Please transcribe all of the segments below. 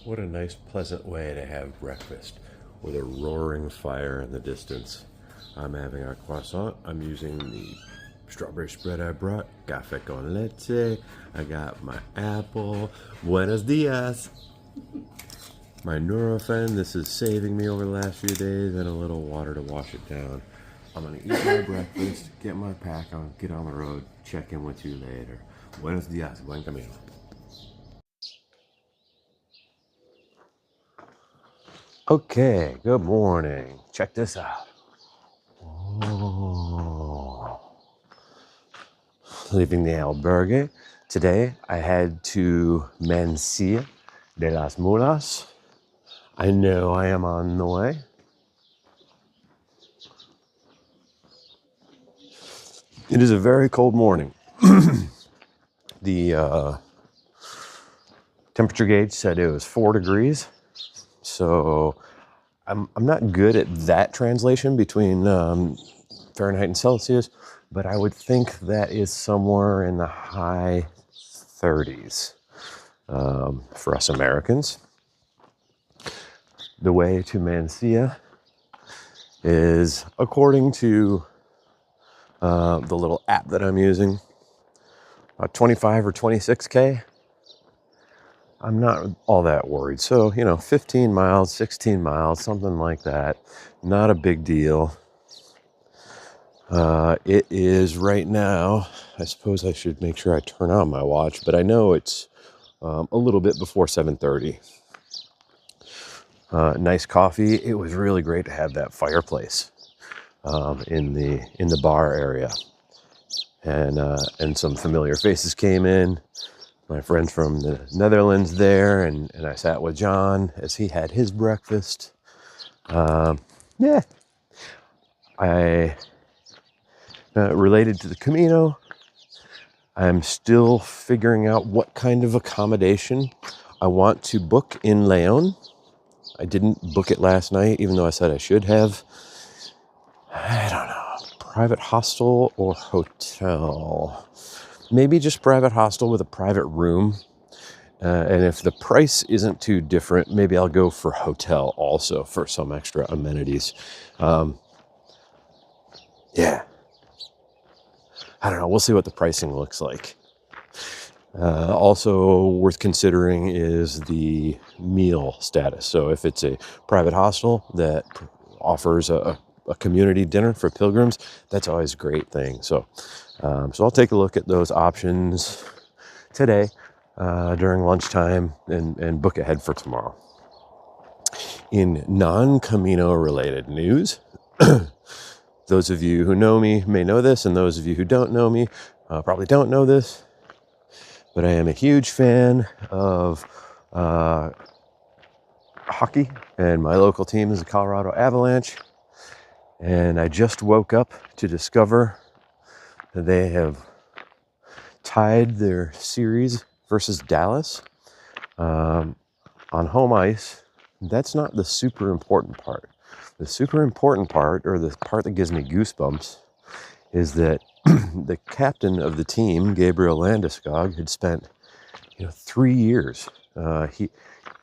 What a nice, pleasant way to have breakfast with a roaring fire in the distance. I'm having a croissant. I'm using the strawberry spread I brought. Café con leche. I got my apple. Buenos dias. My Nurofen. This is saving me over the last few days, and a little water to wash it down. I'm gonna eat my breakfast, get my pack on, get on the road, check in with you later. Buenos dias. Buen camino. Okay, good morning. Check this out. Oh. Leaving the albergue. Today I head to Mansilla de las Mulas. I know I am on the way. It is a very cold morning. The temperature gauge said it was 4 degrees. So I'm not good at that translation between Fahrenheit and Celsius, but I would think that is somewhere in the high 30s for us Americans. The way to Mansilla is, according to the little app that I'm using, 25 or 26K. I'm not all that worried. So, 15 miles, 16 miles, something like that. Not a big deal. It is right now, I suppose I should make sure I turn on my watch, but I know it's a little bit before 7:30. Nice coffee. It was really great to have that fireplace in the bar area. And some familiar faces came in. My friend from the Netherlands there, and I sat with John as he had his breakfast. I related to the Camino. I'm still figuring out what kind of accommodation I want to book in Leon. I didn't book it last night, even though I said I should have. I don't know, private hostel or hotel. Maybe just private hostel with a private room. And if the price isn't too different, maybe I'll go for hotel also for some extra amenities. Yeah. I don't know. We'll see what the pricing looks like. Also worth considering is the meal status. So if it's a private hostel that offers a community dinner for pilgrims, that's always a great thing. So I'll take a look at those options today during lunchtime and book ahead for tomorrow. In non-Camino related news, those of you who know me may know this, and those of you who don't know me probably don't know this, but I am a huge fan of hockey, and my local team is the Colorado Avalanche. And I just woke up to discover that they have tied their series versus Dallas on home ice. That's not the super important part. The super important part, or the part that gives me goosebumps, is that the captain of the team, Gabriel Landeskog, had spent 3 years.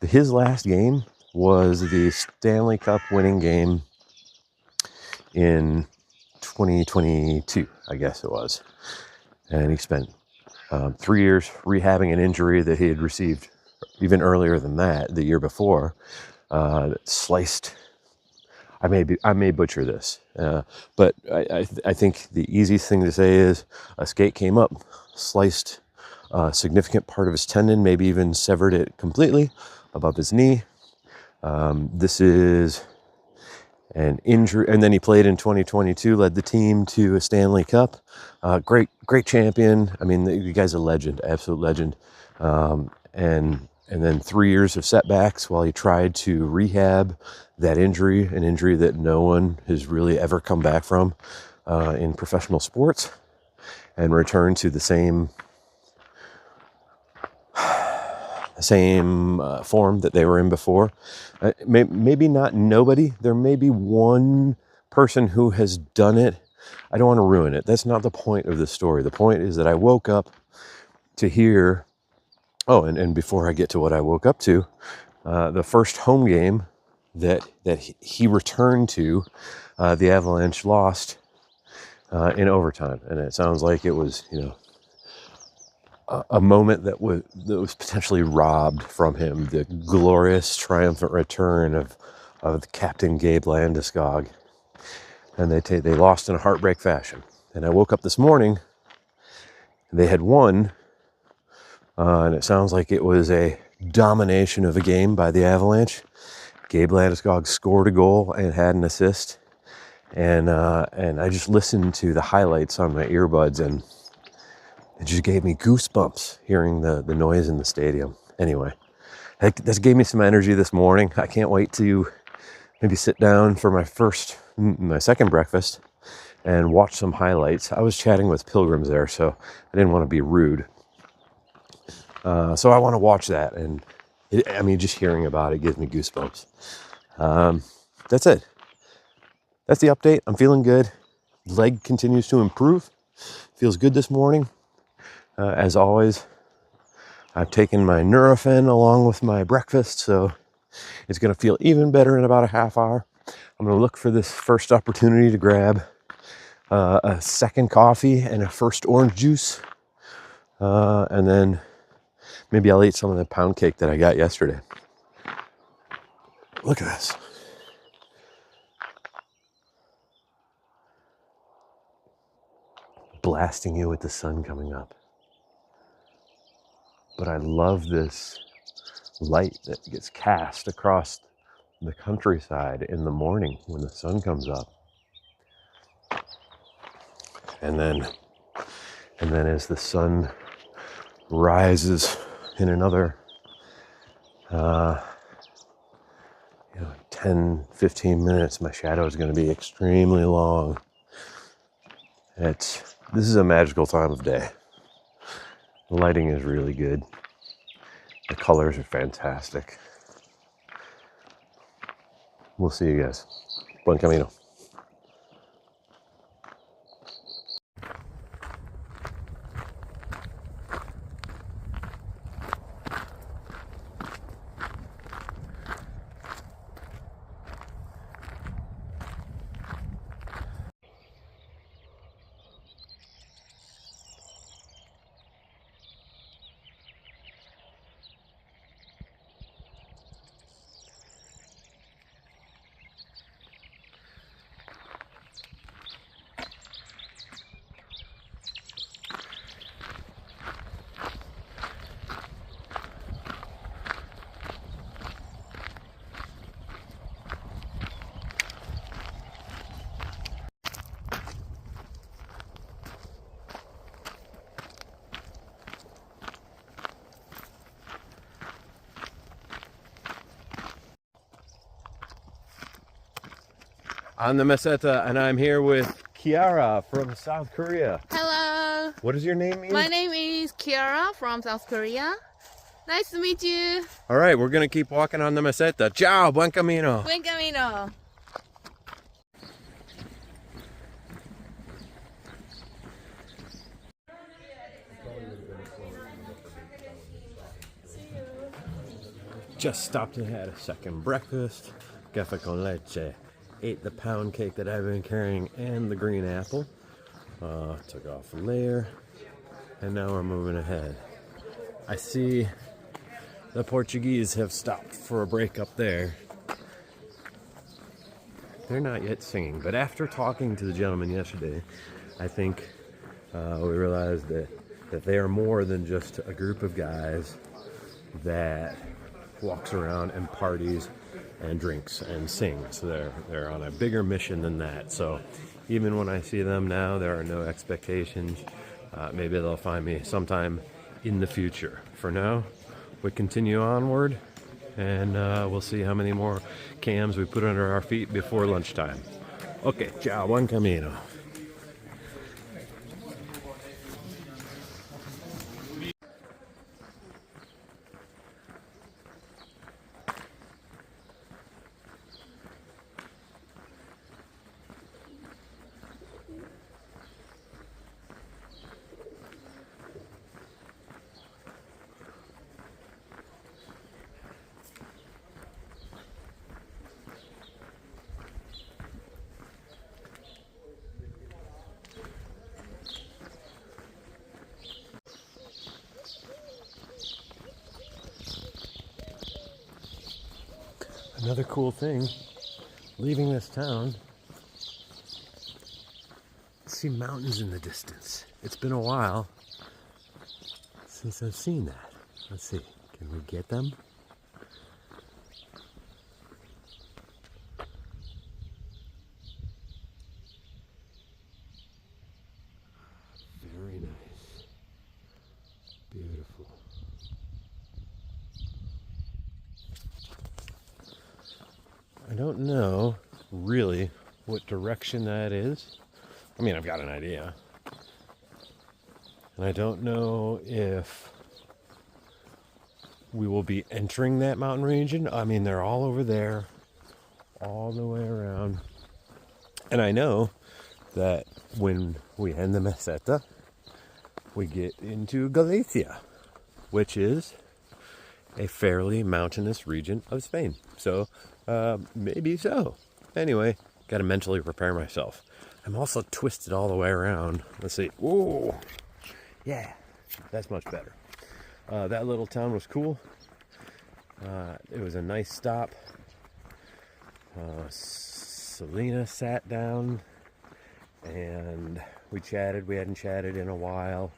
His last game was the Stanley Cup winning game in 2022, I guess it was. And he spent 3 years rehabbing an injury that he had received even earlier than that, the year before. Sliced. I may butcher this, but I think the easiest thing to say is a skate came up, sliced a significant part of his tendon, maybe even severed it completely above his knee. This is an injury, and then he played in 2022, led the team to a Stanley Cup. Great champion. I mean, the guy's a legend, absolute legend. And then 3 years of setbacks while he tried to rehab that injury, an injury that no one has really ever come back from in professional sports, and return to the same form that they were in before. Maybe not nobody. There may be one person who has done it. I don't want to ruin it. That's not the point of the story. The point is that I woke up to hear. Oh, and before I get to what I woke up to, the first home game that he returned to, the Avalanche lost in overtime, and it sounds like it was, you know, a moment that was potentially robbed from him. The glorious, triumphant return of Captain Gabe Landeskog, and they lost in a heartbreak fashion. And I woke up this morning, and they had won, and it sounds like it was a domination of a game by the Avalanche. Gabe Landeskog scored a goal and had an assist, and I just listened to the highlights on my earbuds, and it just gave me goosebumps hearing the noise in the stadium. Anyway, this gave me some energy this morning. I can't wait to maybe sit down for my second breakfast and watch some highlights. I was chatting with pilgrims there, so I didn't want to be rude. So I want to watch that, and just hearing about it gives me goosebumps. That's it. That's the update. I'm feeling good. Leg continues to improve. Feels good this morning. As always, I've taken my Nurofen along with my breakfast, so it's going to feel even better in about a half hour. I'm going to look for this first opportunity to grab a second coffee and a first orange juice, and then maybe I'll eat some of the pound cake that I got yesterday. Look at this. Blasting you with the sun coming up. But I love this light that gets cast across the countryside in the morning when the sun comes up. And then as the sun rises in another 10, 15 minutes, my shadow is going to be extremely long. This is a magical time of day. The lighting is really good. The colors are fantastic. We'll see you guys. Buen camino. I'm the Meseta, and I'm here with Kiara from South Korea. Hello. What does your name mean? My name is Kiara from South Korea. Nice to meet you. All right, we're going to keep walking on the Meseta. Ciao, buen camino. Buen camino. Just stopped and had a second breakfast. Café con leche. Ate the pound cake that I've been carrying and the green apple. Took off a layer, and now we're moving ahead. I see the Portuguese have stopped for a break up there. They're not yet singing, but after talking to the gentleman yesterday, I think we realized that they are more than just a group of guys that walks around and parties and drinks and sings. They're on a bigger mission than that. So even when I see them now, there are no expectations. Maybe they'll find me sometime in the future. For now, we continue onward, and we'll see how many more cams we put under our feet before lunchtime. Okay, ciao, buen camino. Another cool thing, leaving this town, see mountains in the distance. It's been a while since I've seen that. Let's see, can we get them? Very nice. Beautiful. I don't know really what direction that is. I mean, I've got an idea. And I don't know if we will be entering that mountain region. I mean, they're all over there, all the way around. And I know that when we end the Meseta, we get into Galicia, which is a fairly mountainous region of Spain. So, maybe so. Anyway, got to mentally prepare myself. I'm also twisted all the way around. Let's see. Ooh, yeah, that's much better. That little town was cool. It was a nice stop. Selena sat down and we chatted. We hadn't chatted in a while.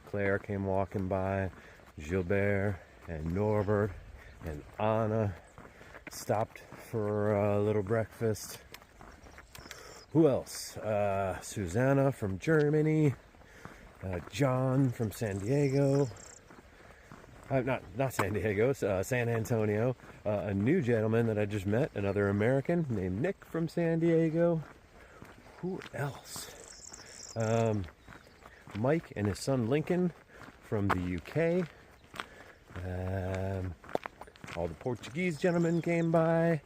Claire came walking by. Gilbert and Norbert and Anna stopped for a little breakfast. Who else? Susanna from Germany. John from San Diego. Not San Diego, San Antonio. A new gentleman that I just met, another American named Nick from San Diego. Who else? Mike and his son Lincoln from the UK. All the Portuguese gentlemen came by.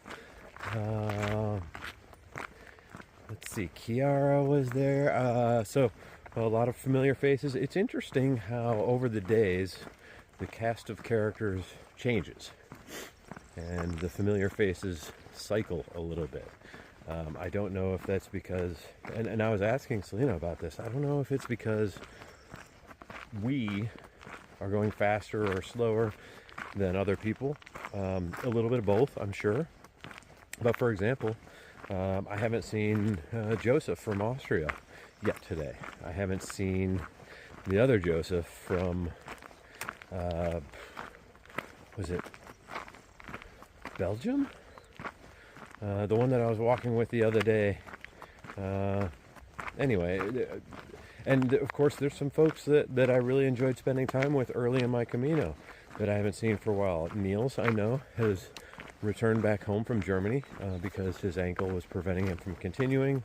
Let's see, Kiara was there. So a lot of familiar faces. It's interesting how over the days the cast of characters changes and the familiar faces cycle a little bit. I don't know if that's because, and I was asking Selena about this, I don't know if it's because we are going faster or slower than other people. A little bit of both, I'm sure. But for example, I haven't seen Joseph from Austria yet today. I haven't seen the other Joseph from, was it Belgium? The one that I was walking with the other day. Anyway, and of course there's some folks that I really enjoyed spending time with early in my Camino that I haven't seen for a while. Niels, I know, has returned back home from Germany because his ankle was preventing him from continuing.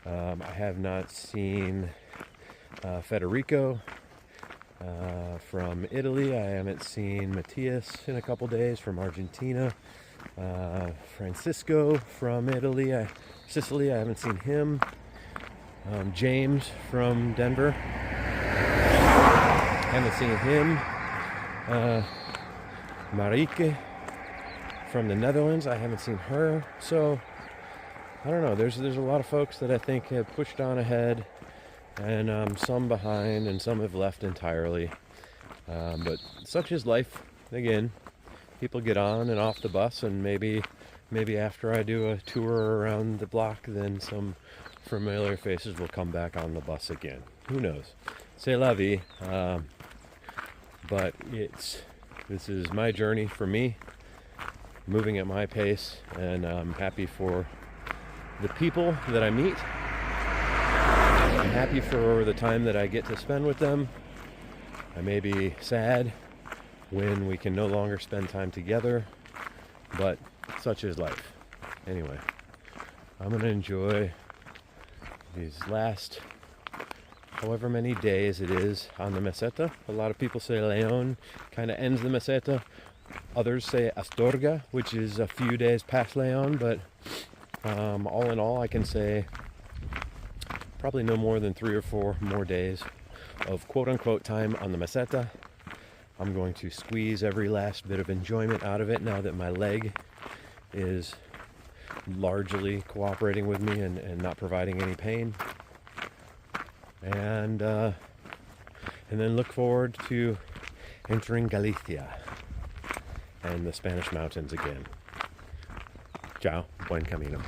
I have not seen Federico from Italy. I haven't seen Matthias in a couple days from Argentina. Francisco from Sicily, I haven't seen him. James from Denver, haven't seen him. Marieke from the Netherlands, I haven't seen her. So I don't know, there's a lot of folks that I think have pushed on ahead, and some behind, and some have left entirely. But such is life. Again, people get on and off the bus, and maybe after I do a tour around the block, then some familiar faces will come back on the bus again. Who knows? C'est la vie. But this is my journey for me, moving at my pace, and I'm happy for the people that I meet. I'm happy for the time that I get to spend with them. I may be sad when we can no longer spend time together, but such is life. Anyway, I'm going to enjoy these last however many days it is on the Meseta. A lot of people say León kind of ends the Meseta. Others say Astorga, which is a few days past León, but all in all, I can say probably no more than 3 or 4 more days of quote-unquote time on the Meseta. I'm going to squeeze every last bit of enjoyment out of it now that my leg is largely cooperating with me and not providing any pain. And then look forward to entering Galicia and the Spanish mountains again. Ciao, buen camino.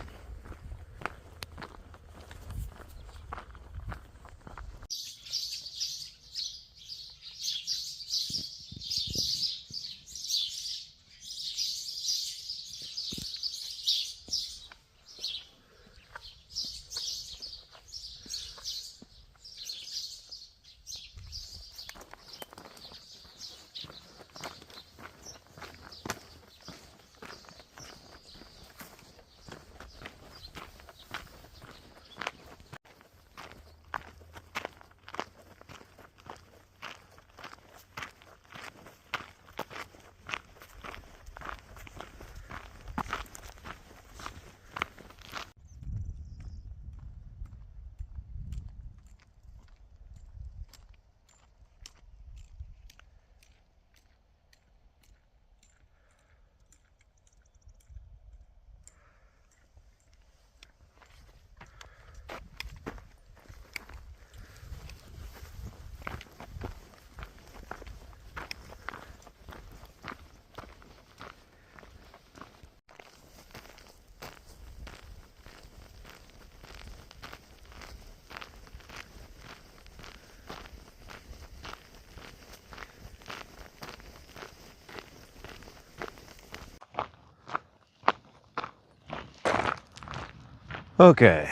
Okay,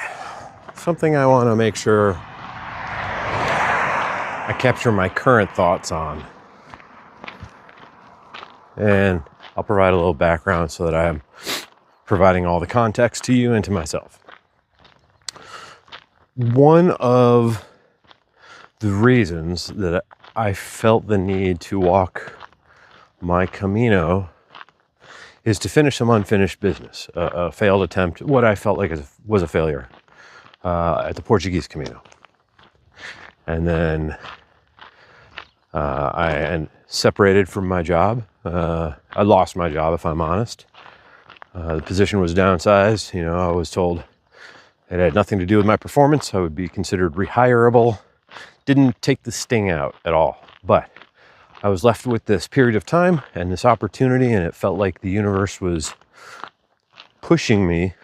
something I want to make sure I capture my current thoughts on. And I'll provide a little background so that I'm providing all the context to you and to myself. One of the reasons that I felt the need to walk my Camino is to finish some unfinished business, a failed attempt, what I felt like was a failure at the Portuguese Camino. And then I separated from my job. I lost my job, if I'm honest. The position was downsized. You know, I was told it had nothing to do with my performance. I would be considered rehirable. Didn't take the sting out at all. But I was left with this period of time and this opportunity, and it felt like the universe was pushing me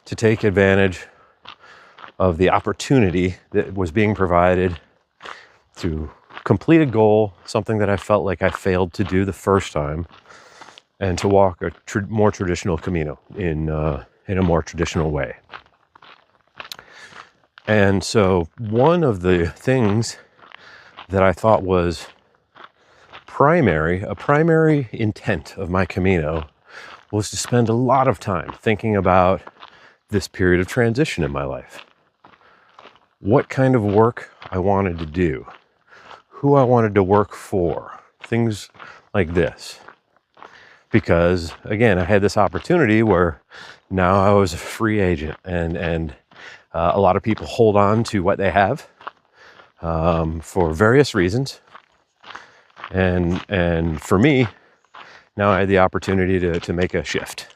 to take advantage of the opportunity that was being provided to complete a goal, something that I felt like I failed to do the first time, and to walk a more traditional Camino in a more traditional way. And so one of the things that I thought was a primary intent of my Camino was to spend a lot of time thinking about this period of transition in my life. What kind of work I wanted to do, who I wanted to work for, things like this. Because again, I had this opportunity where now I was a free agent, and a lot of people hold on to what they have for various reasons. And for me, now I had the opportunity to make a shift.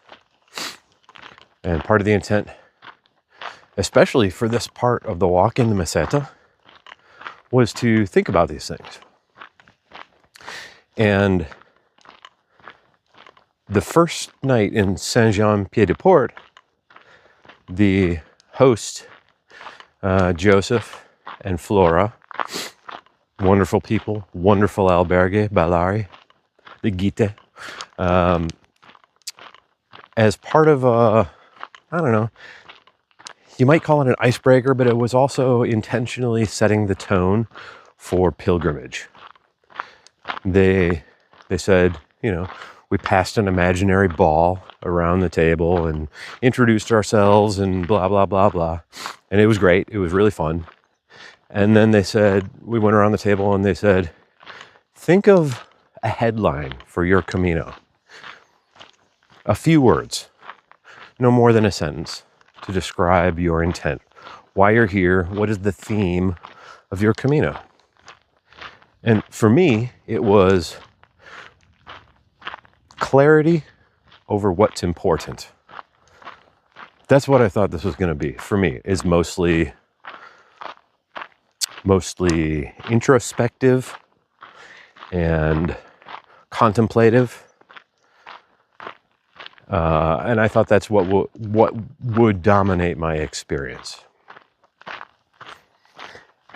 And part of the intent, especially for this part of the walk in the Meseta, was to think about these things. And the first night in Saint-Jean-Pied-de-Port, the host, Joseph and Flora, wonderful people, wonderful albergue, Ballari, the Gite, as part of I don't know, you might call it an icebreaker, but it was also intentionally setting the tone for pilgrimage. They said, you know, we passed an imaginary ball around the table and introduced ourselves and blah, blah, blah, blah. And it was great. It was really fun. And then they said, we went around the table and they said, think of a headline for your Camino. A few words, no more than a sentence, to describe your intent, why you're here, what is the theme of your Camino. And for me, it was clarity over what's important. That's what I thought this was going to be. For me, is mostly introspective and contemplative. And I thought that's what would dominate my experience.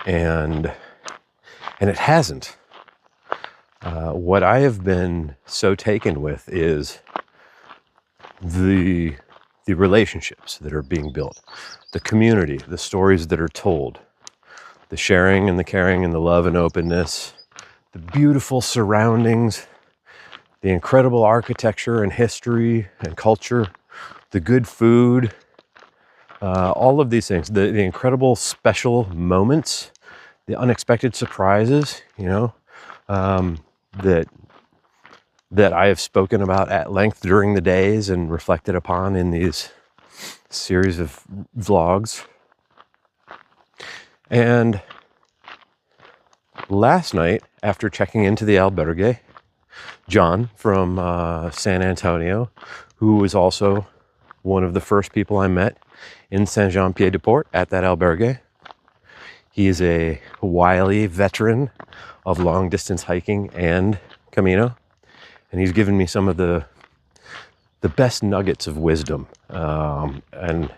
And it hasn't. What I have been so taken with is the relationships that are being built, the community, the stories that are told, the sharing and the caring and the love and openness, the beautiful surroundings, the incredible architecture and history and culture, the good food, all of these things, the incredible special moments, the unexpected surprises, that I have spoken about at length during the days and reflected upon in these series of vlogs. And last night, after checking into the albergue, John from San Antonio, who was also one of the first people I met in Saint-Jean-Pied-de-Port at that albergue. He is a wily veteran of long distance hiking and Camino, and he's given me some of the best nuggets of wisdom and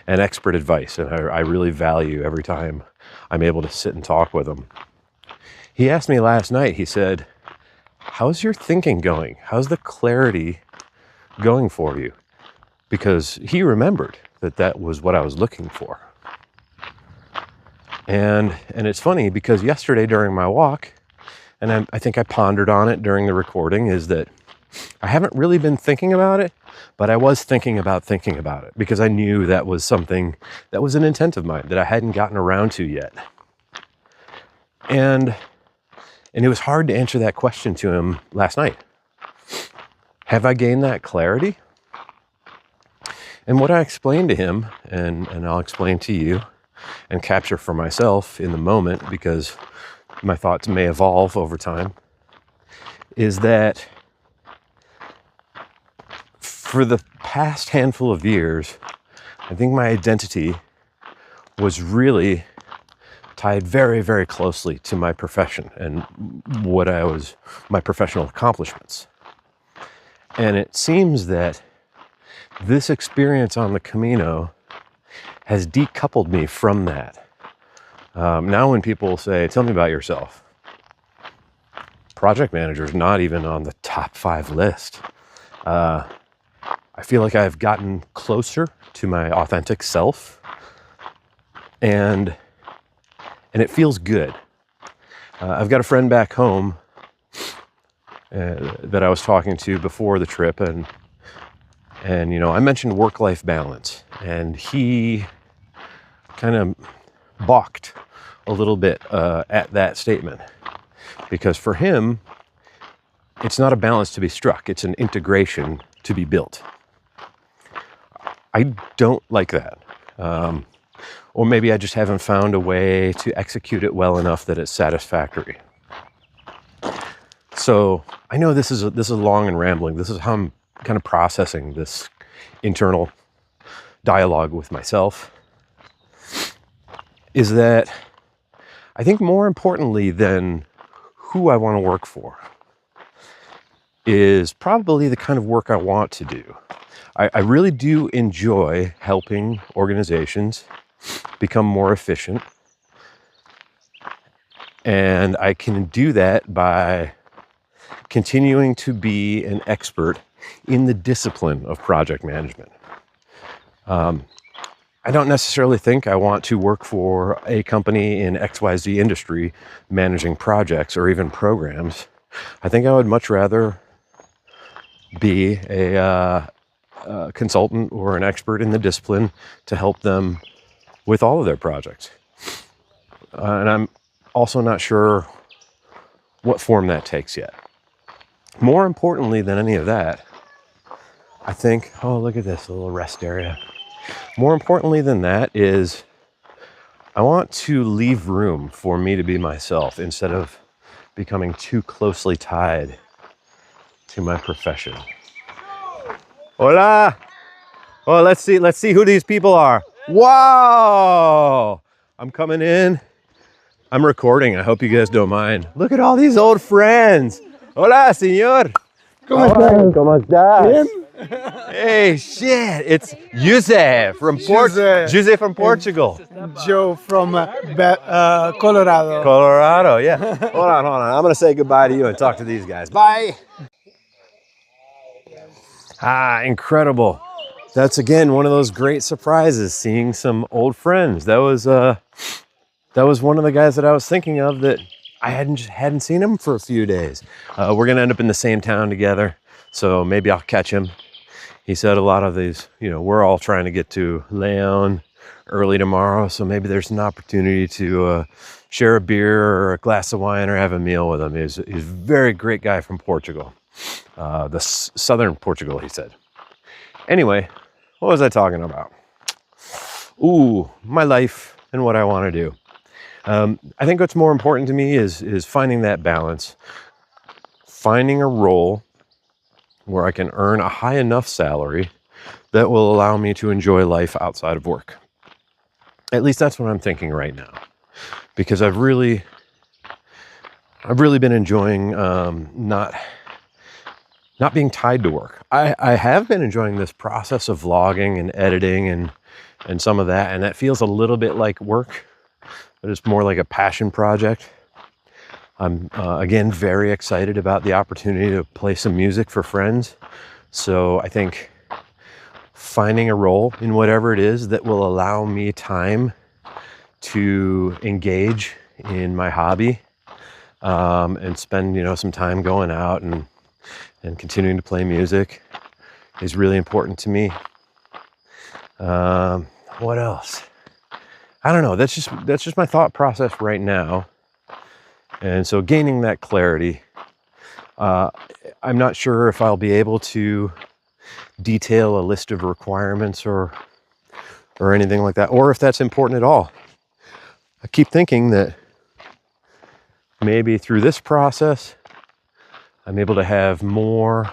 expert advice, and I really value every time I'm able to sit and talk with him. He asked me last night, he said, "How's your thinking going? How's the clarity going for you?" Because he remembered that was what I was looking for. And it's funny because yesterday during my walk, and I think I pondered on it during the recording, is that I haven't really been thinking about it, but I was thinking about it because I knew that was something that was an intent of mine that I hadn't gotten around to yet. And it was hard to answer that question to him last night. Have I gained that clarity? And what I explained to him, and I'll explain to you and capture for myself in the moment because my thoughts may evolve over time, is that for the past handful of years, I think my identity was really tied very, very closely to my profession and my professional accomplishments. And it seems that this experience on the Camino has decoupled me from that. Now when people say, "Tell me about yourself," project manager is not even on the top 5 list. I feel like I've gotten closer to my authentic self, and it feels good. I've got a friend back home that I was talking to before the trip, and I mentioned work-life balance, and he kind of balked a little bit at that statement, because for him, it's not a balance to be struck, it's an integration to be built. I don't like that. Or maybe I just haven't found a way to execute it well enough that it's satisfactory. So I know this is long and rambling. This is how I'm kind of processing this internal dialogue with myself. Is that I think more importantly than who I want to work for is probably the kind of work I want to do. I really do enjoy helping organizations become more efficient. And I can do that by continuing to be an expert in the discipline of project management. I don't necessarily think I want to work for a company in XYZ industry managing projects or even programs. I think I would much rather be a consultant or an expert in the discipline to help them with all of their projects. And I'm also not sure what form that takes yet. More importantly than any of that, I think, oh, look at this little rest area. More importantly than that is I want to leave room for me to be myself instead of becoming too closely tied to my profession. Hola! Oh, let's see who these people are. Wow! I'm coming in. I'm recording. I hope you guys don't mind. Look at all these old friends. Hola, señor. ¿Cómo estás? ¿Cómo estás? Bien. Hey, shit! It's Jose from Jose from Portugal. Joe from Colorado. Colorado, yeah. Hold on. I'm gonna say goodbye to you and talk to these guys. Bye. Incredible. That's again one of those great surprises, seeing some old friends. That was one of the guys that I was thinking of that I hadn't seen him for a few days. We're gonna end up in the same town together, so maybe I'll catch him. He said a lot of these, we're all trying to get to Leon early tomorrow, so maybe there's an opportunity to share a beer or a glass of wine or have a meal with him. He's a very great guy from Portugal, the southern Portugal, he said. Anyway, what was I talking about? My life and what I want to do. I think what's more important to me is finding that balance, finding a role where I can earn a high enough salary that will allow me to enjoy life outside of work. At least that's what I'm thinking right now, because I've really been enjoying not being tied to work. I have been enjoying this process of vlogging and editing and some of that, and that feels a little bit like work, but it's more like a passion project. I'm, again, very excited about the opportunity to play some music for friends. So I think finding a role in whatever it is that will allow me time to engage in my hobby, and spend, some time going out and continuing to play music is really important to me. What else? I don't know. That's just my thought process right now. And so gaining that clarity, I'm not sure if I'll be able to detail a list of requirements or anything like that, or if that's important at all. I keep thinking that maybe through this process, I'm able to have more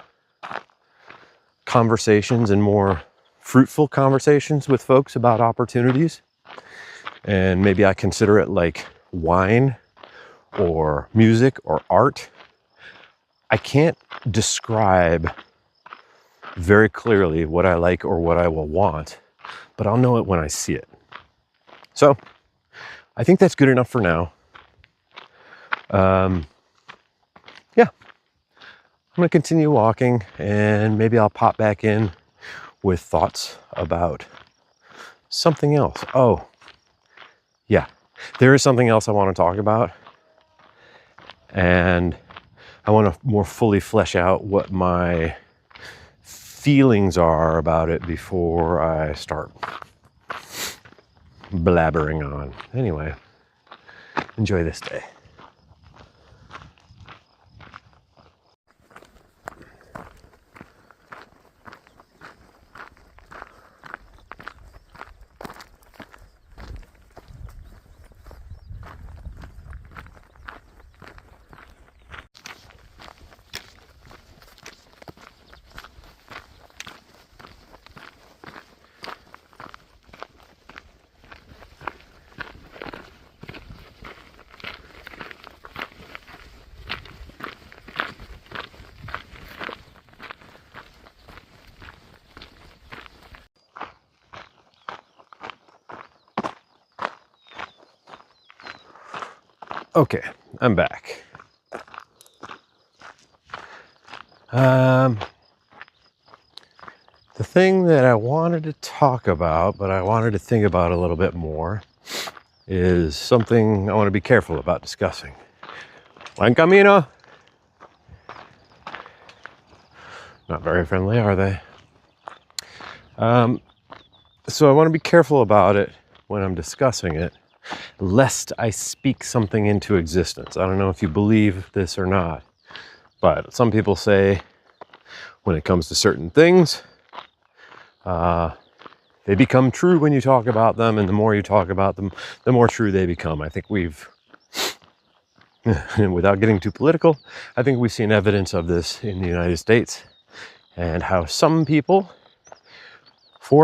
conversations and more fruitful conversations with folks about opportunities. And maybe I consider it like wine or music or art. I can't describe very clearly what I like or what I will want, but I'll know it when I see it. So I think that's good enough for now. Yeah, I'm going to continue walking, and maybe I'll pop back in with thoughts about something else. Oh, yeah, there is something else I want to talk about. And I want to more fully flesh out what my feelings are about it before I start blabbering on. Anyway, enjoy this day. Okay, I'm back. The thing that I wanted to talk about, but I wanted to think about a little bit more, is something I want to be careful about discussing. Buen Camino. Not very friendly, are they? So I want to be careful about it when I'm discussing it, lest I speak something into existence. I don't know if you believe this or not, but some people say when it comes to certain things, they become true when you talk about them, and the more you talk about them, the more true they become. I think without getting too political, I think we've seen evidence of this in the United States, and how for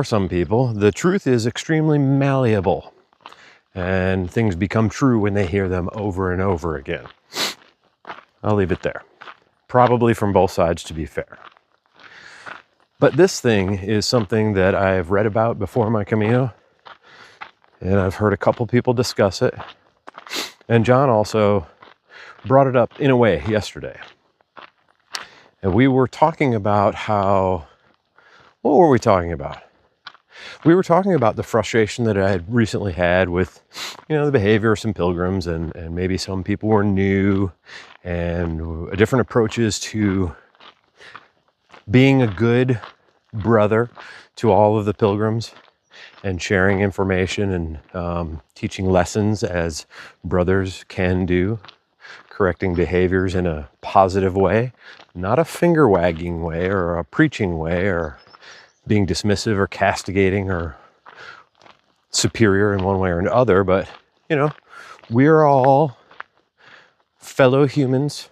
some people, the truth is extremely malleable, and things become true when they hear them over and over again. I'll leave it there. Probably from both sides, to be fair. But this thing is something that I've read about before my Camino, and I've heard a couple people discuss it. And John also brought it up in a way yesterday. And we were talking about what were we talking about? We were talking about the frustration that I had recently had with, the behavior of some pilgrims, and maybe some people were new, and different approaches to being a good brother to all of the pilgrims, and sharing information and teaching lessons as brothers can do, correcting behaviors in a positive way, not a finger wagging way or a preaching way or being dismissive or castigating or superior in one way or another. But, we're all fellow humans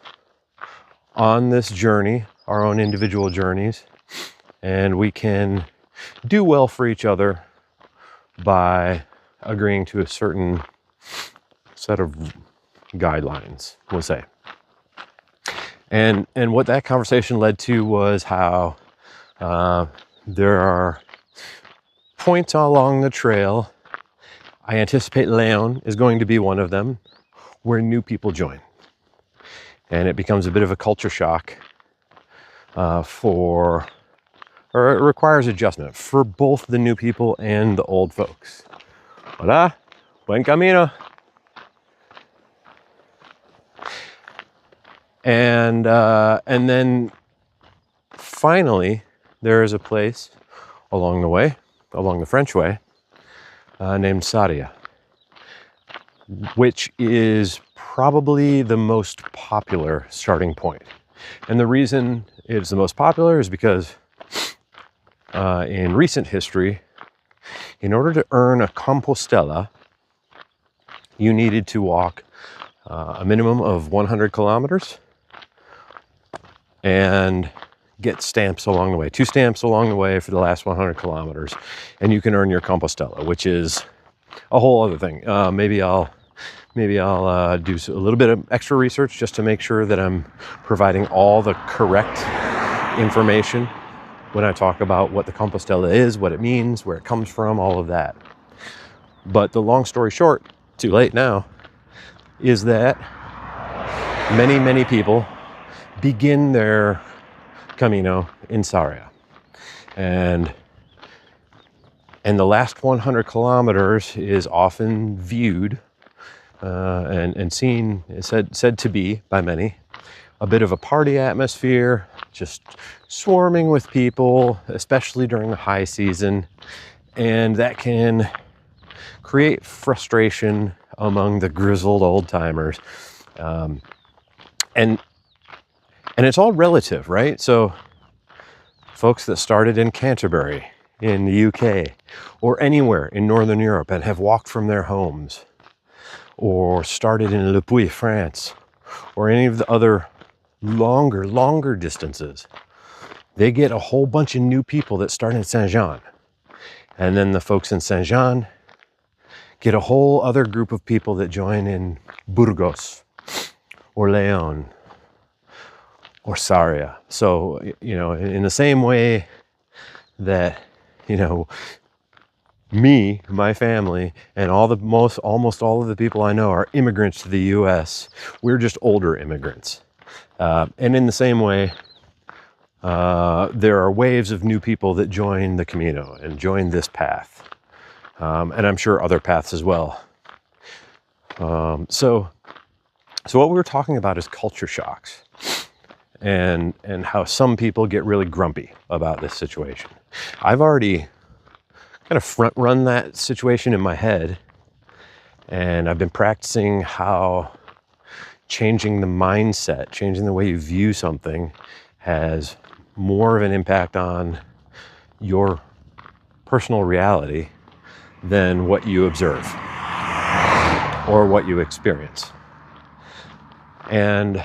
on this journey, our own individual journeys, and we can do well for each other by agreeing to a certain set of guidelines, we'll say. And what that conversation led to was how there are points along the trail. I anticipate Leon is going to be one of them, where new people join. And it becomes a bit of a culture shock or it requires adjustment for both the new people and the old folks. Hola, buen camino. And then finally, there is a place along the French way, named Saria, which is probably the most popular starting point. And the reason it's the most popular is because in recent history, in order to earn a Compostela, you needed to walk a minimum of 100 kilometers and get stamps along the way, 2 stamps along the way for the last 100 kilometers, and you can earn your Compostela, which is a whole other thing. Maybe I'll do a little bit of extra research just to make sure that I'm providing all the correct information when I talk about what the Compostela is, what it means, where it comes from, all of that. But the long story short, too late now, is that many, many people begin their Camino in Saria. And the last 100 kilometers is often viewed and seen, said to be by many, a bit of a party atmosphere, just swarming with people, especially during the high season. And that can create frustration among the grizzled old timers. And it's all relative, right? So folks that started in Canterbury in the UK or anywhere in Northern Europe and have walked from their homes, or started in Le Puy, France, or any of the other longer distances, they get a whole bunch of new people that start in Saint-Jean. And then the folks in Saint-Jean get a whole other group of people that join in Burgos or Leon or Saria. So, in the same way that, me, my family, and almost all of the people I know are immigrants to the US, we're just older immigrants. And in the same way, there are waves of new people that join the Camino and join this path. And I'm sure other paths as well. So what we were talking about is culture shocks and how some people get really grumpy about this situation. I've already kind of front run that situation in my head, and I've been practicing how changing the mindset, changing the way you view something has more of an impact on your personal reality than what you observe or what you experience. And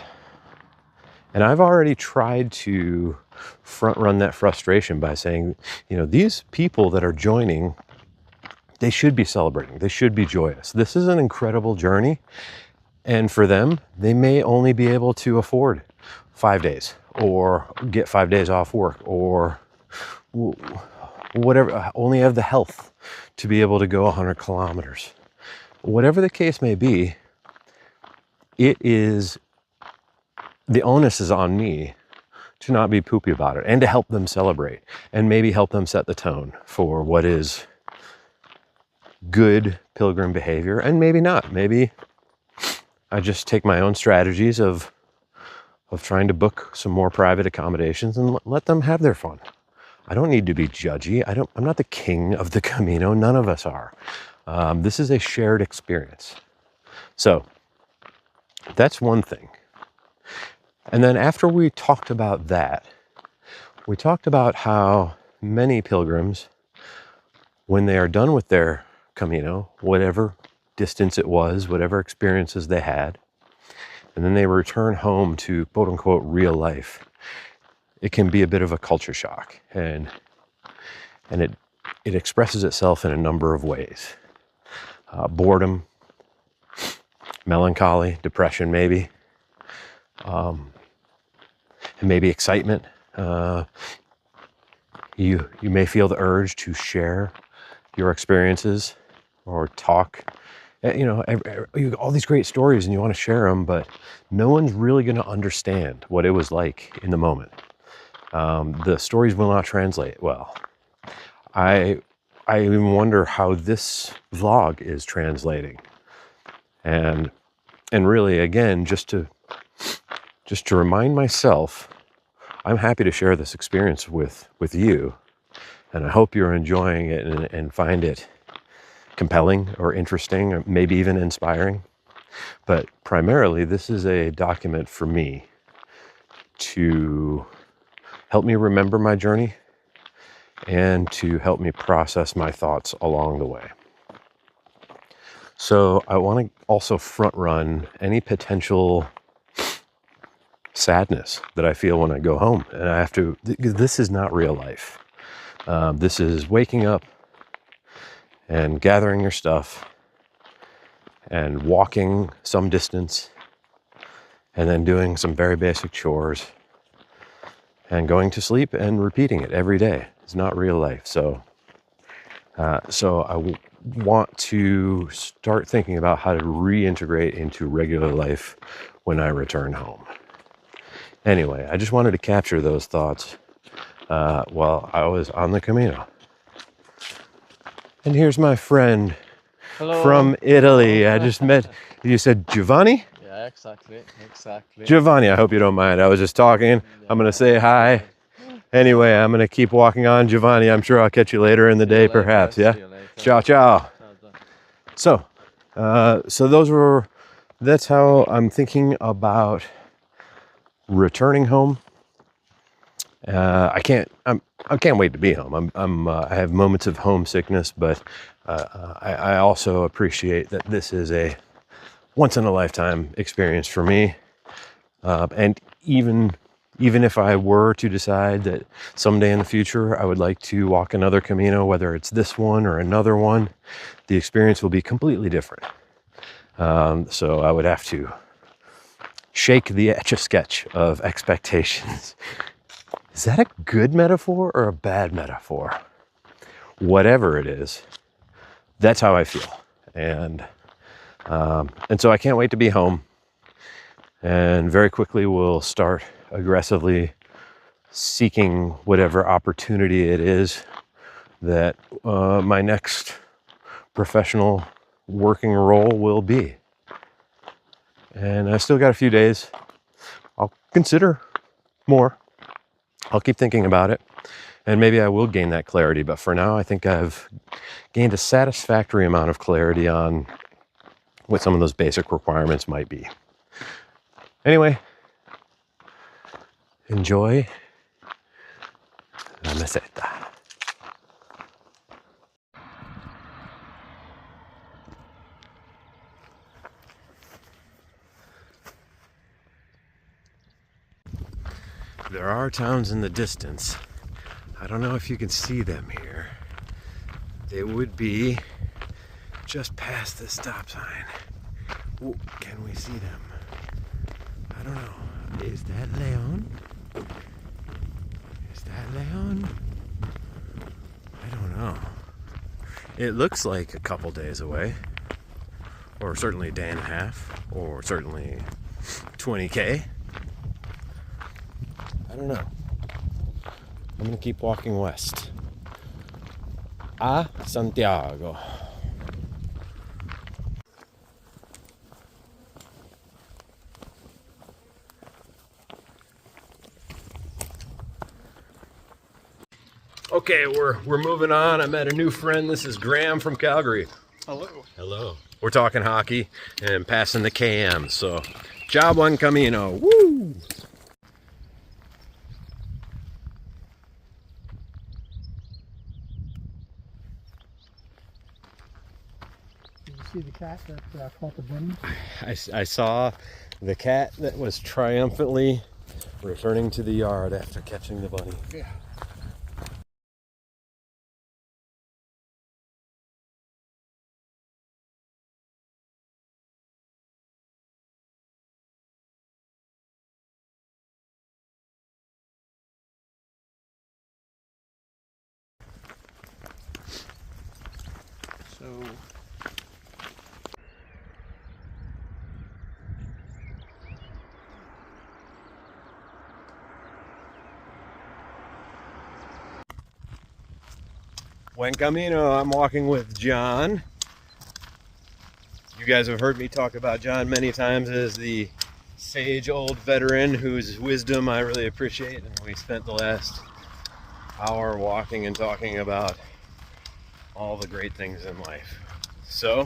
I've already tried to front run that frustration by saying, these people that are joining, they should be celebrating. They should be joyous. This is an incredible journey. And for them, they may only be able to afford 5 days or get 5 days off work or whatever, only have the health to be able to go 100 kilometers. Whatever the case may be, the onus is on me to not be poopy about it and to help them celebrate and maybe help them set the tone for what is good pilgrim behavior, and maybe not. Maybe I just take my own strategies of trying to book some more private accommodations and let them have their fun. I don't need to be judgy. I'm not the king of the Camino. None of us are. This is a shared experience. So that's one thing. And then after we talked about that, we talked about how many pilgrims, when they are done with their Camino, whatever distance it was, whatever experiences they had, and then they return home to quote unquote real life, it can be a bit of a culture shock. And it expresses itself in a number of ways. Boredom, melancholy, depression maybe, and maybe excitement. You may feel the urge to share your experiences or talk. You all these great stories and you want to share them, but no one's really going to understand what it was like in the moment. The stories will not translate well. I even wonder how this vlog is translating. And really, again, just to remind myself, I'm happy to share this experience with you. And I hope you're enjoying it and find it compelling or interesting or maybe even inspiring. But primarily, this is a document for me to help me remember my journey and to help me process my thoughts along the way. So I want to also front run any potential sadness that I feel when I go home. And I have to, this is not real life. This is waking up and gathering your stuff and walking some distance and then doing some very basic chores and going to sleep and repeating it every day. It's not real life. So I want to start thinking about how to reintegrate into regular life when I return home. Anyway, I just wanted to capture those thoughts while I was on the Camino. And here's my friend. Hello. From Italy. I just met, you said Giovanni? Yeah, exactly. Giovanni, I hope you don't mind. I was just talking. I'm going to say hi. Anyway, I'm going to keep walking on. Giovanni, I'm sure I'll catch you later in the day, perhaps. Yeah? Ciao, ciao. So that's how I'm thinking about returning home. I can't wait to be home. I have moments of homesickness, but I also appreciate that this is a once in a lifetime experience for me. And even if I were to decide that someday in the future I would like to walk another Camino, whether it's this one or another one, the experience will be completely different. So I would have to shake the Etch-a-Sketch of expectations. Is that a good metaphor or a bad metaphor? Whatever it is, that's how I feel. And so I can't wait to be home. And very quickly we'll start aggressively seeking whatever opportunity it is that my next professional working role will be. And I still got a few days. I'll consider more. I'll keep thinking about it, and maybe I will gain that clarity. But for now, I think I've gained a satisfactory amount of clarity on what some of those basic requirements might be. Anyway, enjoy la meseta. There are towns in the distance. I don't know if you can see them here. They would be just past this stop sign. Ooh, can we see them? I don't know. Is that Leon? Is that Leon? It looks like a couple days away, or certainly a day and a half, or certainly 20K. I don't know. I'm gonna keep walking west. A Santiago. Okay, we're moving on. I met a new friend. This is Graham from Calgary. Hello. Hello. We're talking hockey and passing the KM. So, job one Camino. Woo! Did you see the cat that caught the bunny? I saw the cat that was triumphantly returning to the yard after catching the bunny. Yeah. So Buen Camino. I'm walking with John. You guys have heard me talk about John many times as the sage old veteran whose wisdom I really appreciate, and we spent the last hour walking and talking about all the great things in life. So,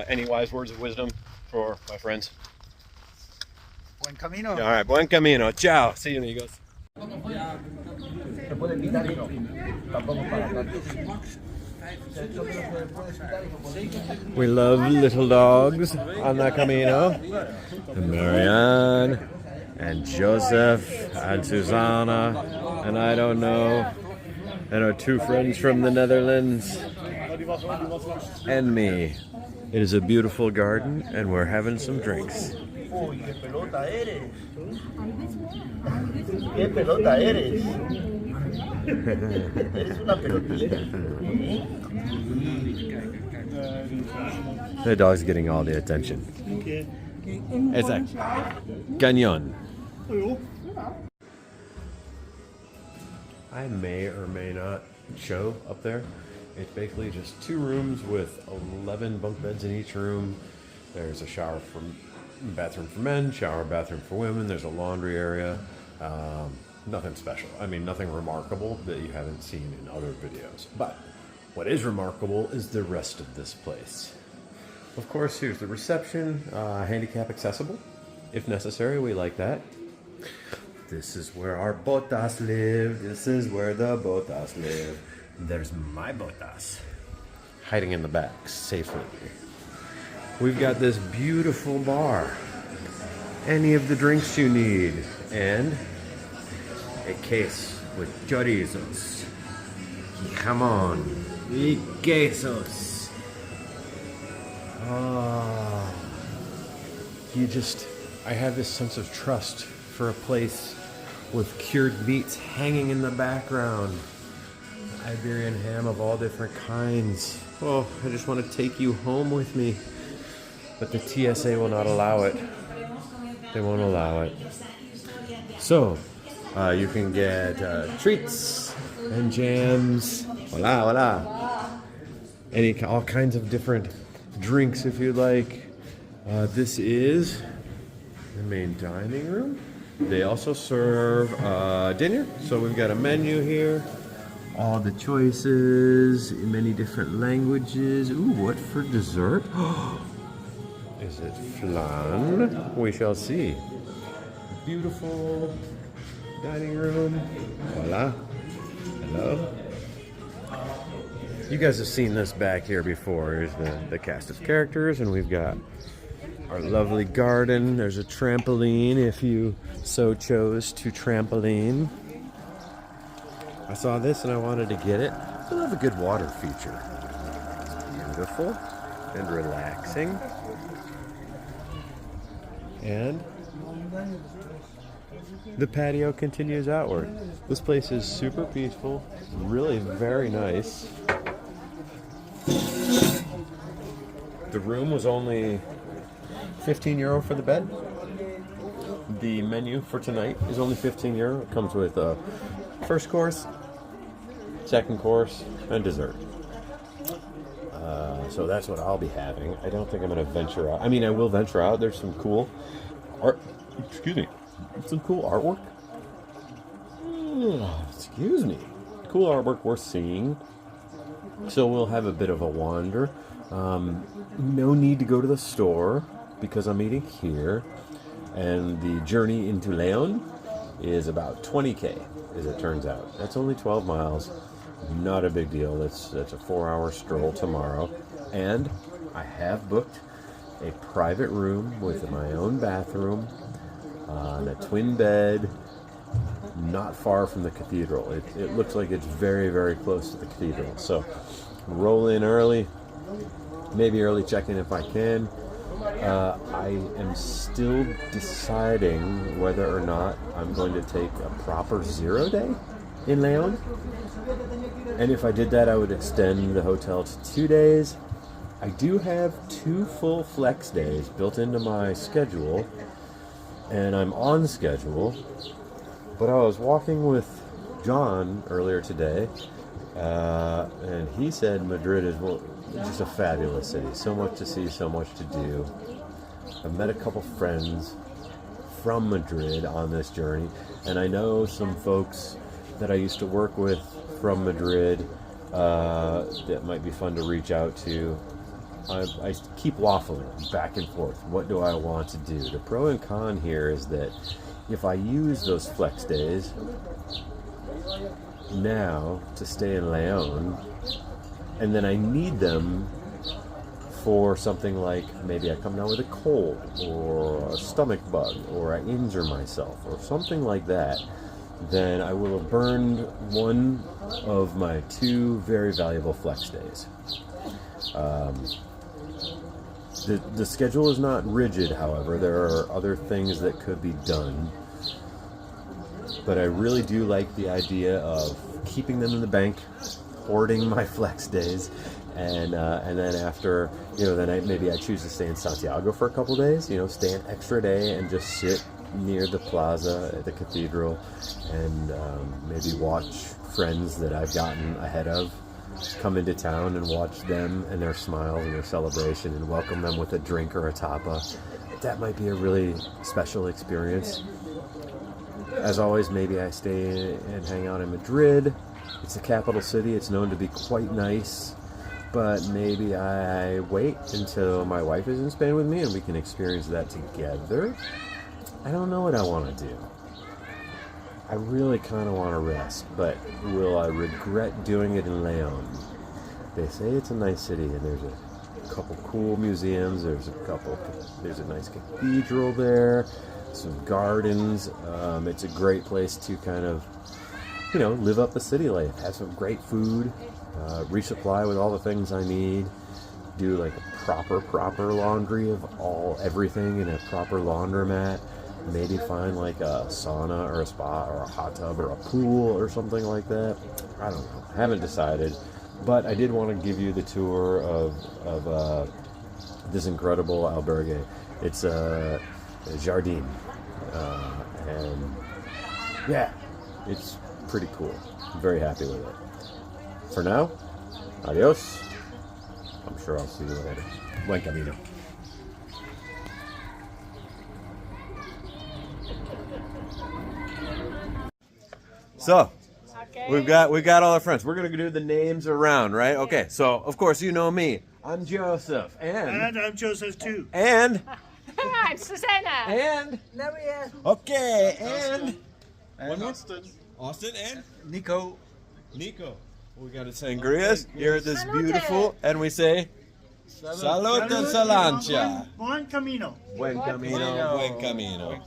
any wise words of wisdom for my friends? Buen Camino. All right, buen camino. Ciao. See you, amigos. We love little dogs on the Camino. And Marianne and Joseph and Susanna and I don't know, and our two friends from the Netherlands and me. It is a beautiful garden and we're having some drinks. Uy, qué pelota eres. Qué pelota eres. Eres una pelotita. The dog's getting all the attention. It's a cañón. I may or may not show up there. It's basically just 2 rooms with 11 bunk beds in each room. There's a bathroom for men, shower, bathroom for women. There's a laundry area. Nothing special. I mean, nothing remarkable that you haven't seen in other videos. But what is remarkable is the rest of this place. Of course, here's the reception, handicap accessible. If necessary, we like that. This is where our botas live. This is where the botas live. There's my botas hiding in the back safely. We've got this beautiful bar. Any of the drinks you need. And a case with chorizos. Come on. Y quesos. Oh. I have this sense of trust for a place with cured meats hanging in the background. Iberian ham of all different kinds. Oh, I just want to take you home with me. But the TSA will not allow it. They won't allow it. So, you can get treats and jams. Hola, hola. All kinds of different drinks if you'd like. This is the main dining room. They also serve dinner. So we've got a menu here. All the choices in many different languages. Ooh, what for dessert? Is it flan? We shall see. Beautiful dining room. Hola. Hello. You guys have seen this back here before. Here's the cast of characters, and we've got our lovely garden. There's a trampoline if you so chose to trampoline. I saw this and I wanted to get it. I love a good water feature. It's beautiful and relaxing. And the patio continues outward. This place is super peaceful, really very nice. The room was only €15 for the bed. The menu for tonight is only €15. It comes with a first course, second course, and dessert. So that's what I'll be having. I don't think I'm going to venture out. I mean, I will venture out. There's some cool art. Excuse me. Some cool artwork. Excuse me. Cool artwork worth seeing. So we'll have a bit of a wander. No need to go to the store because I'm eating here. And the journey into Leon is about 20K, as it turns out. That's only 12 miles. Not a big deal. That's a 4-hour stroll tomorrow. And I have booked a private room with my own bathroom on a twin bed, not far from the cathedral. It looks like it's very, very close to the cathedral. So roll in early, maybe early check-in if I can. I am still deciding whether or not I'm going to take a proper 0 day in Leon. And if I did that, I would extend the hotel to 2 days. I do have 2 full flex days built into my schedule, and I'm on schedule. But I was walking with John earlier today, and he said Madrid is just a fabulous city. So much to see, so much to do. I've met a couple friends from Madrid on this journey, and I know some folks that I used to work with from Madrid that might be fun to reach out to. I keep waffling back and forth. What do I want to do? The pro and con here is that if I use those flex days now to stay in Leon, and then I need them for something like maybe I come down with a cold or a stomach bug or I injure myself or something like that, then I will have burned one of my 2 very valuable flex days. The schedule is not rigid, however. There are other things that could be done. But I really do like the idea of keeping them in the bank, hoarding my flex days, and then after, then maybe I choose to stay in Santiago for a couple days, stay an extra day and just sit near the plaza at the cathedral and maybe watch friends that I've gotten ahead of come into town and watch them and their smiles and their celebration and welcome them with a drink or a tapa. That might be a really special experience. As always, maybe I stay and hang out in Madrid. It's the capital city. It's known to be quite nice. But maybe I wait until my wife is in Spain with me and we can experience that together. I don't know what I want to do. I really kind of want to rest, but will I regret doing it in Leon? They say it's a nice city and there's a couple cool museums. There's a nice cathedral there, some gardens. It's a great place to kind of, live up the city life, have some great food, resupply with all the things I need, do like a proper laundry of everything in a proper laundromat. Maybe find like a sauna or a spa or a hot tub or a pool or something like that. I don't know. I haven't decided. But I did want to give you the tour of this incredible albergue. It's a Jardin. And yeah, it's pretty cool. I'm very happy with it. For now, adios. I'm sure I'll see you later. Buen camino. So, we've got all our friends. We're gonna do the names around, right? Okay. So, of course, you know me. I'm Joseph, And I'm Joseph too. and I'm Susanna. and Marianne. okay, and Austin and Nico. Nico. We got a sangrias here at this beautiful, and we say salud and salancha. Buen camino. Buen camino. Buen camino.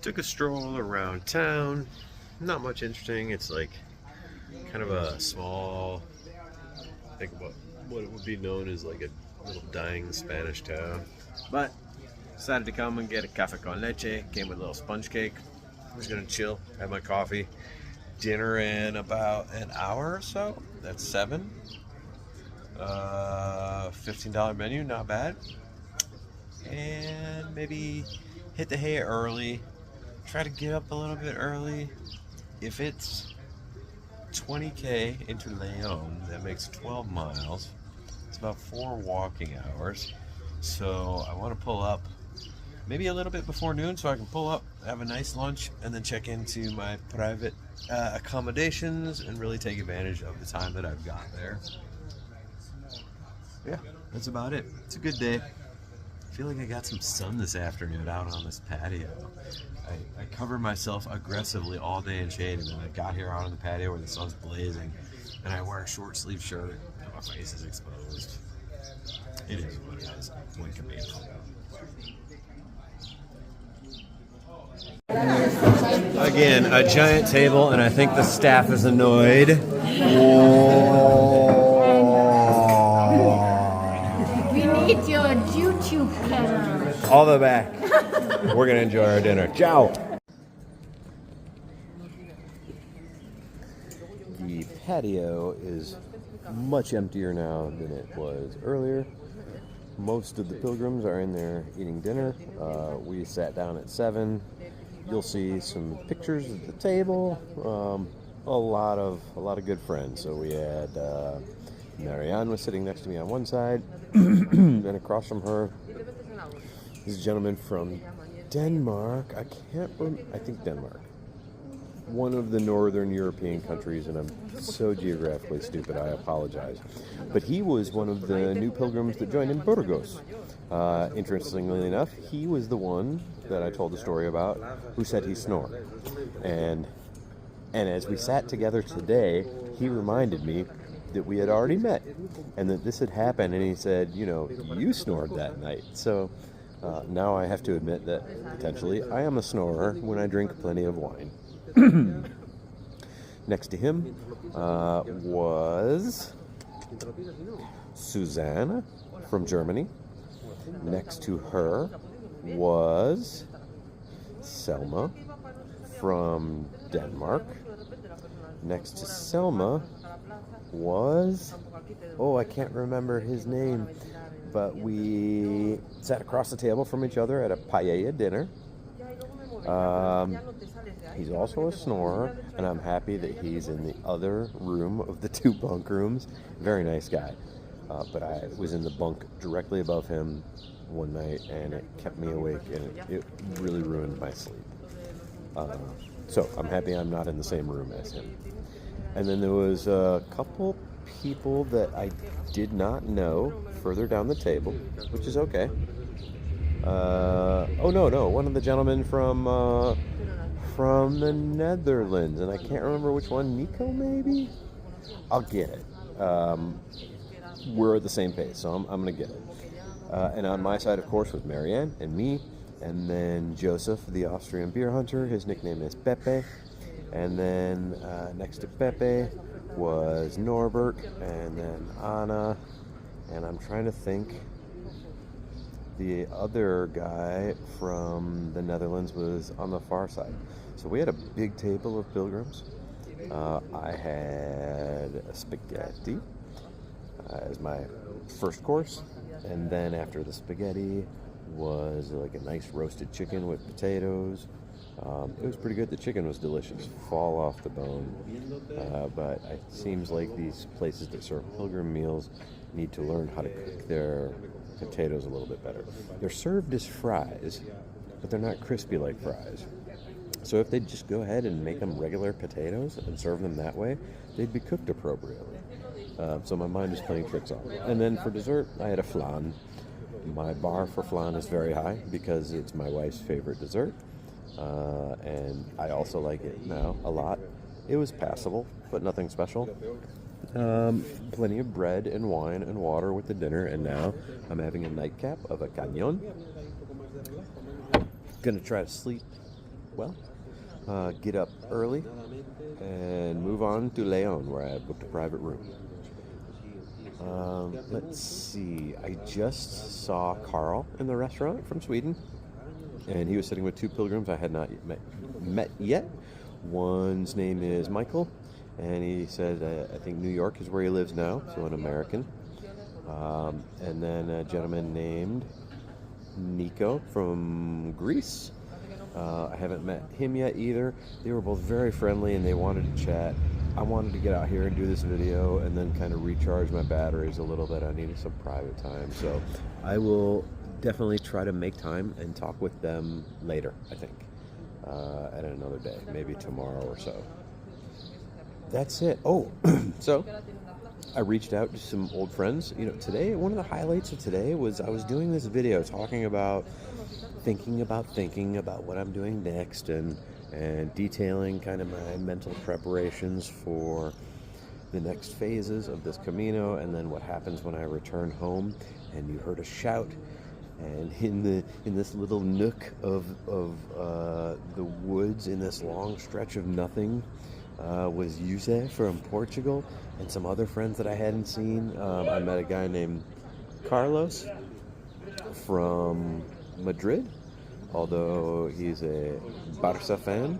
took a stroll around town. Not much interesting. It's like kind of a small, I think what it would be known as like a little dying Spanish town. But decided to come and get a cafe con leche. Came with a little sponge cake. I was gonna chill, have my coffee. Dinner in about an hour or so. That's 7. $15 menu, not bad. And maybe hit the hay early. Try to get up a little bit early. If it's 20k into Leon, that makes 12 miles. It's about 4 walking hours. So I want to pull up maybe a little bit before noon so I can pull up, have a nice lunch, and then check into my private accommodations and really take advantage of the time that I've got there. Yeah, that's about it. It's a good day. I feel like I got some sun this afternoon out on this patio. I covered myself aggressively all day in shade, and then I got here out on the patio where the sun's blazing, and I wear a short sleeve shirt, and my face is exposed. It is what it is. One can be Again, a giant table, and I think the staff is annoyed. We need your YouTube channel. All the back. We're going to enjoy our dinner. Ciao. The patio is much emptier now than it was earlier. Most of the pilgrims are in there eating dinner. We sat down at 7. You'll see some pictures at the table. A lot of good friends. So we had Marianne was sitting next to me on one side, and across from her, this gentleman from Denmark. I think Denmark. One of the northern European countries, and I'm so geographically stupid, I apologize. But he was one of the new pilgrims that joined in Burgos. Interestingly enough, he was the one that I told the story about who said he snored. And as we sat together today, he reminded me that we had already met and that this had happened, and he said, you snored that night. So now I have to admit that potentially I am a snorer when I drink plenty of wine. Next to him was Susanna from Germany. Next to her was Selma from Denmark. Next to Selma was, I can't remember his name, but we sat across the table from each other at a paella dinner. He's also a snorer, and I'm happy that he's in the other room of the 2 bunk rooms. Very nice guy. But I was in the bunk directly above him one night, and it kept me awake, and it really ruined my sleep. So I'm happy I'm not in the same room as him. And then there was a couple people that I did not know further down the table, which is okay. One of the gentlemen from the Netherlands, and I can't remember which one. Nico, maybe? I'll get it. We're at the same pace, so I'm going to get it. And on my side, of course, was Marianne and me, and then Joseph, the Austrian beer hunter. His nickname is Pepe. And then next to Pepe was Norbert, and then Anna, and I'm trying to think. The other guy from the Netherlands was on the far side. So we had a big table of pilgrims. I had a spaghetti as my first course, and then after the spaghetti was like a nice roasted chicken with potatoes. It was pretty good. The chicken was delicious, fall off the bone. But it seems like these places that serve pilgrim meals need to learn how to cook their potatoes a little bit better. They're served as fries, but they're not crispy like fries. So if they'd just go ahead and make them regular potatoes and serve them that way, they'd be cooked appropriately. So my mind is playing tricks on me. And then for dessert, I had a flan. My bar for flan is very high because it's my wife's favorite dessert. And I also like it now a lot. It was passable, but nothing special. Plenty of bread and wine and water with the dinner, and now I'm having a nightcap of a cañón. Gonna try to sleep well, get up early and move on to Leon, where I booked a private room. Let's see. I just saw Carl in the restaurant from Sweden, and he was sitting with two pilgrims I had not met yet. One's name is Michael, and he said I think New York is where he lives now, so an American. And then a gentleman named Nico from Greece. I haven't met him yet either. They were both very friendly and they wanted to chat. I wanted to get out here and do this video and then kind of recharge my batteries a little bit. I needed some private time. So I will definitely try to make time and talk with them later, I think, at another day, maybe tomorrow or so. That's it. Oh, so I reached out to some old friends. You know, today, one of the highlights of today was I was doing this video talking about thinking about what I'm doing next and detailing kind of my mental preparations for the next phases of this Camino and then what happens when I return home. And you heard a shout, and in this little nook of the woods in this long stretch of nothing was Jose from Portugal and some other friends that I hadn't seen. I met a guy named Carlos from Madrid, although he's a Barca fan.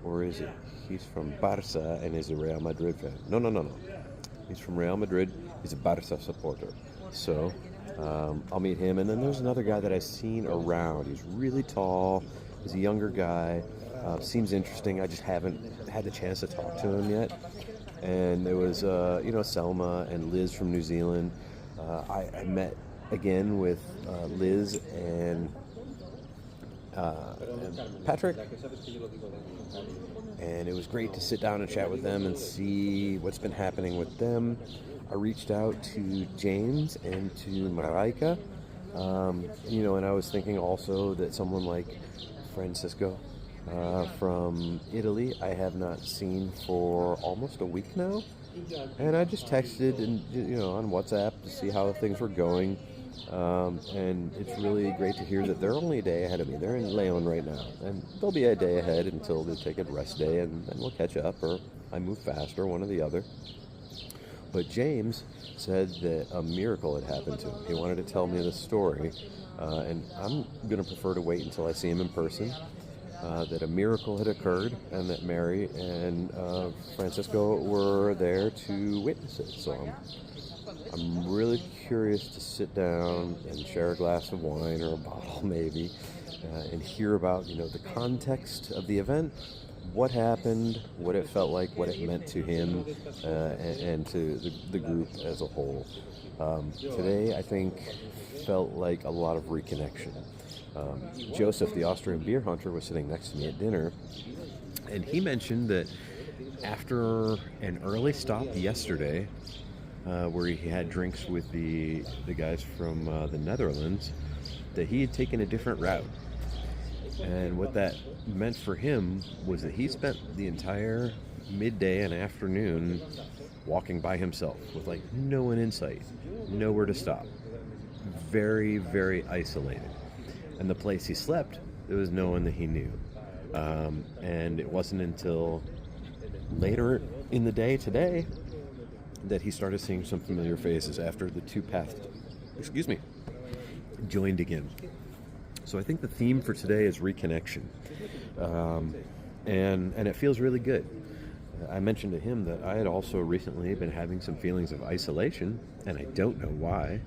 Or is he? He's from Barca and is a Real Madrid fan. No. He's from Real Madrid. He's a Barca supporter. So I'll meet him. And then there's another guy that I've seen around. He's really tall. He's a younger guy. Seems interesting. I just haven't had the chance to talk to him yet. And there was, Selma and Liz from New Zealand. I met again with Liz and Patrick, and it was great to sit down and chat with them and see what's been happening with them. I reached out to James and to Marika, and I was thinking also that someone like Francisco from Italy I have not seen for almost a week now, and I just texted and on WhatsApp to see how things were going. And it's really great to hear that they're only a day ahead of me. They're in Leon right now, and they'll be a day ahead until they take a rest day, and then we'll catch up, or I move faster, one or the other. But James said that a miracle had happened to him. He wanted to tell me the story, and I'm going to prefer to wait until I see him in person. That a miracle had occurred, and that Mary and Francisco were there to witness it. So I'm really curious to sit down and share a glass of wine or a bottle maybe, and hear about the context of the event, what happened, what it felt like, what it meant to him, and to the group as a whole. Today I think felt like a lot of reconnection. Joseph, the Austrian beer hunter, was sitting next to me at dinner, and he mentioned that after an early stop yesterday, where he had drinks with the guys from the Netherlands, that he had taken a different route. And what that meant for him was that he spent the entire midday and afternoon walking by himself with no one in sight, nowhere to stop. Very, very isolated. And the place he slept, there was no one that he knew. And it wasn't until later in the day today that he started seeing some familiar faces after the two paths, joined again. So I think the theme for today is reconnection. And it feels really good. I mentioned to him that I had also recently been having some feelings of isolation, and I don't know why.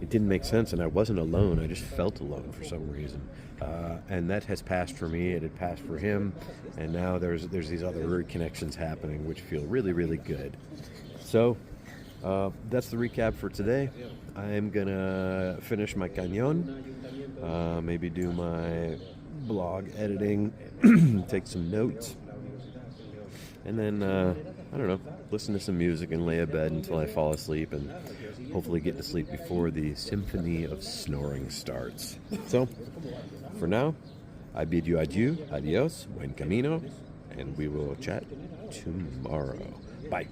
It didn't make sense, and I wasn't alone. I just felt alone for some reason. And that has passed for me. It had passed for him. And now there's these other reconnections happening, which feel really, really good. So that's the recap for today. I'm going to finish my cañón, maybe do my blog editing, take some notes, and then, I don't know, listen to some music and lay abed until I fall asleep and hopefully get to sleep before the symphony of snoring starts. So, for now, I bid you adieu, adios, buen camino, and we will chat tomorrow. Bye.